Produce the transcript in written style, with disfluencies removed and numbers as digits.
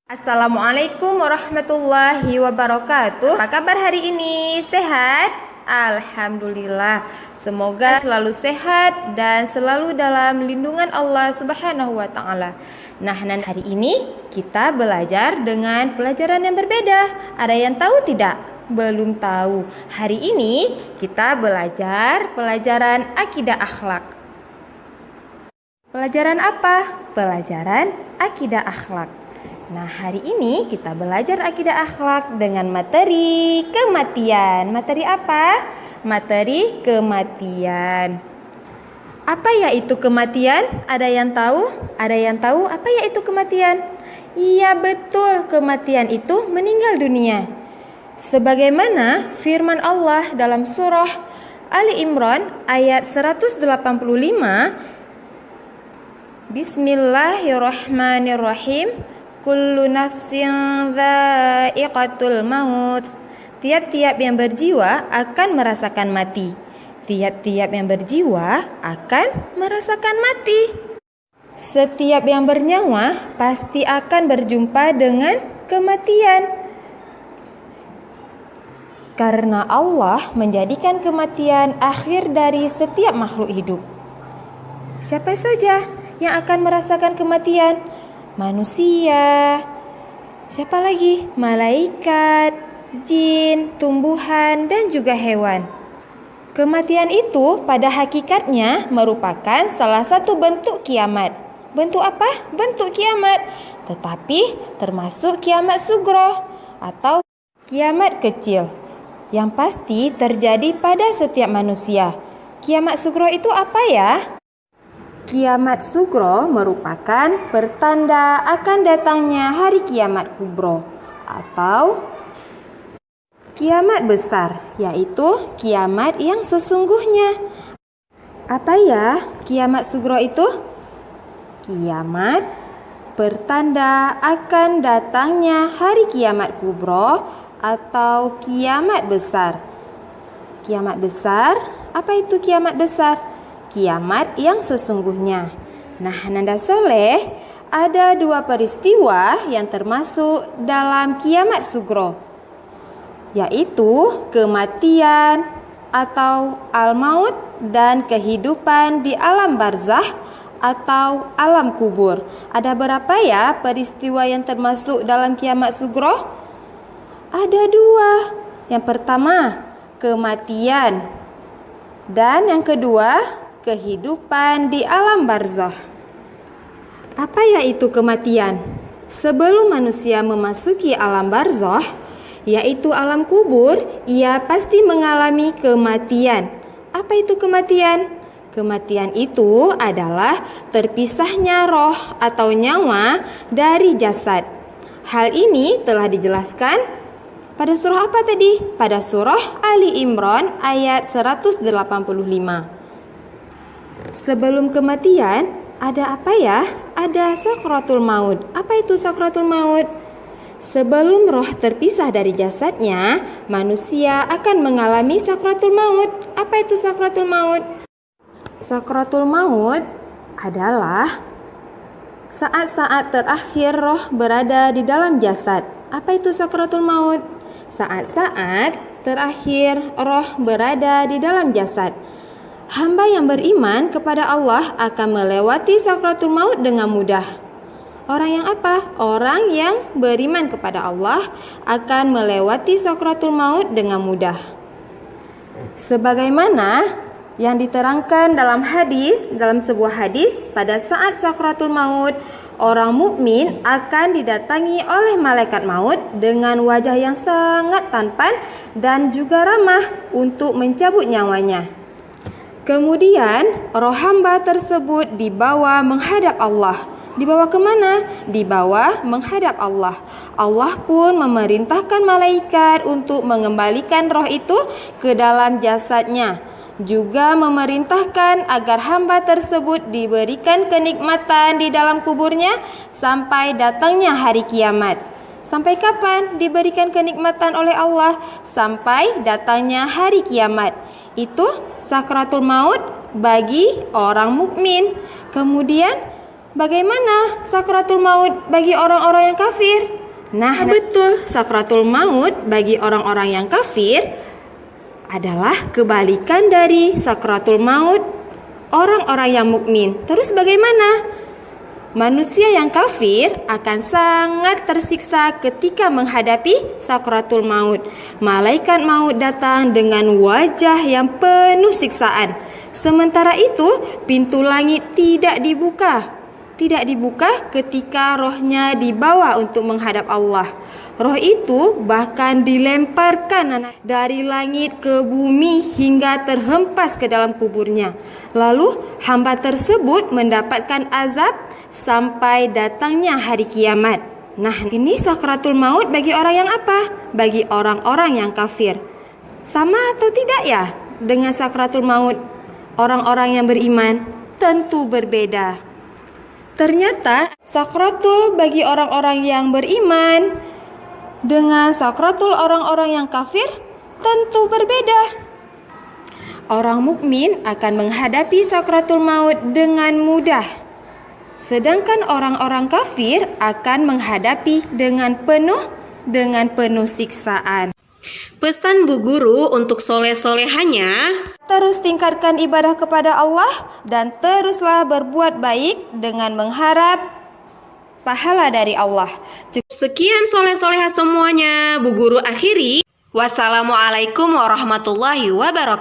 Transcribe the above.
Assalamualaikum warahmatullahi wabarakatuh. Apa kabar hari ini? Sehat? Alhamdulillah. Semoga selalu sehat dan selalu dalam lindungan Allah Subhanahu wa taala. Nah, hari ini kita belajar dengan pelajaran yang berbeda. Ada yang tahu tidak? Belum tahu. Hari ini kita belajar pelajaran akidah akhlak. Pelajaran apa? Pelajaran akidah akhlak. Nah, hari ini kita belajar akidah akhlak dengan materi kematian. Materi apa? Materi kematian. Apa yaitu kematian? Ada yang tahu? Ada yang tahu apa yaitu kematian? Iya, betul. Kematian itu meninggal dunia. Sebagaimana firman Allah dalam surah Ali Imran ayat 185, Bismillahirrahmanirrahim. Kullu nafsin dha'iqatul maut. Tiap-tiap yang berjiwa akan merasakan mati. Tiap-tiap yang berjiwa akan merasakan mati. Setiap yang bernyawa pasti akan berjumpa dengan kematian. Karena Allah menjadikan kematian akhir dari setiap makhluk hidup. Siapa saja yang akan merasakan kematian? Manusia, siapa lagi? Malaikat, jin, tumbuhan, dan juga hewan. Kematian itu pada hakikatnya merupakan salah satu bentuk kiamat. Bentuk apa? Bentuk kiamat. Tetapi termasuk kiamat sugro atau kiamat kecil yang pasti terjadi pada setiap manusia. Kiamat sugro itu apa ya? Kiamat sugro merupakan pertanda akan datangnya hari kiamat kubro atau kiamat besar, yaitu kiamat yang sesungguhnya. Apa ya kiamat sugro itu? Kiamat pertanda akan datangnya hari kiamat kubro atau kiamat besar. Kiamat besar, apa itu kiamat besar? Kiamat yang sesungguhnya. Nah, Nanda Soleh, ada dua peristiwa yang termasuk dalam kiamat sugro, yaitu kematian atau al-maut dan kehidupan di alam barzah atau alam kubur. Ada berapa ya peristiwa yang termasuk dalam kiamat sugro? Ada dua. Yang pertama, kematian, dan yang kedua, kehidupan di alam barzah. Apa yaitu kematian? Sebelum manusia memasuki alam barzah, yaitu alam kubur, ia pasti mengalami kematian. Apa itu kematian? Kematian itu adalah terpisahnya roh atau nyawa dari jasad. Hal ini telah dijelaskan pada surah apa tadi? Pada surah Ali Imran ayat 185. Sebelum kematian, ada apa ya? Ada sakratul maut. Apa itu sakratul maut? Sebelum roh terpisah dari jasadnya, manusia akan mengalami sakratul maut. Apa itu sakratul maut? Sakratul maut adalah saat-saat terakhir roh berada di dalam jasad. Apa itu sakratul maut? Saat-saat terakhir roh berada di dalam jasad. Hamba yang beriman kepada Allah akan melewati sakratul maut dengan mudah. Orang yang apa? Orang yang beriman kepada Allah akan melewati sakratul maut dengan mudah. Sebagaimana yang diterangkan dalam sebuah hadis, pada saat sakratul maut, orang mukmin akan didatangi oleh malaikat maut dengan wajah yang sangat tampan dan juga ramah untuk mencabut nyawanya. Kemudian roh hamba tersebut dibawa menghadap Allah. Dibawa kemana? Dibawa menghadap Allah. Allah pun memerintahkan malaikat untuk mengembalikan roh itu ke dalam jasadnya. Juga memerintahkan agar hamba tersebut diberikan kenikmatan di dalam kuburnya sampai datangnya hari kiamat. Sampai kapan diberikan kenikmatan oleh Allah? Sampai datangnya hari kiamat. Itu sakratul maut bagi orang mukmin. Kemudian Bagaimana sakratul maut bagi orang-orang yang kafir? Nah, betul, sakratul maut bagi orang-orang yang kafir adalah kebalikan dari sakratul maut orang-orang yang mukmin. Terus bagaimana? Manusia yang kafir akan sangat tersiksa ketika menghadapi sakratul maut. Malaikat maut datang dengan wajah yang penuh siksaan. Sementara itu, pintu langit tidak dibuka. Tidak dibuka ketika rohnya dibawa untuk menghadap Allah. Roh itu bahkan dilemparkan dari langit ke bumi hingga terhempas ke dalam kuburnya. Lalu hamba tersebut mendapatkan azab sampai datangnya hari kiamat. Nah, ini sakratul maut bagi orang yang apa? Bagi orang-orang yang kafir. Sama atau tidak ya dengan sakratul maut orang-orang yang beriman? Tentu berbeda. Ternyata sakratul bagi orang-orang yang beriman dengan sakratul orang-orang yang kafir tentu berbeda. Orang mukmin akan menghadapi sakratul maut dengan mudah, sedangkan orang-orang kafir akan menghadapi dengan penuh siksaan. Pesan Bu Guru untuk soleh-solehannya, terus tingkatkan ibadah kepada Allah dan teruslah berbuat baik dengan mengharap pahala dari Allah. Sekian soleh-soleha semuanya, Bu Guru akhiri. Wassalamualaikum warahmatullahi wabarakatuh.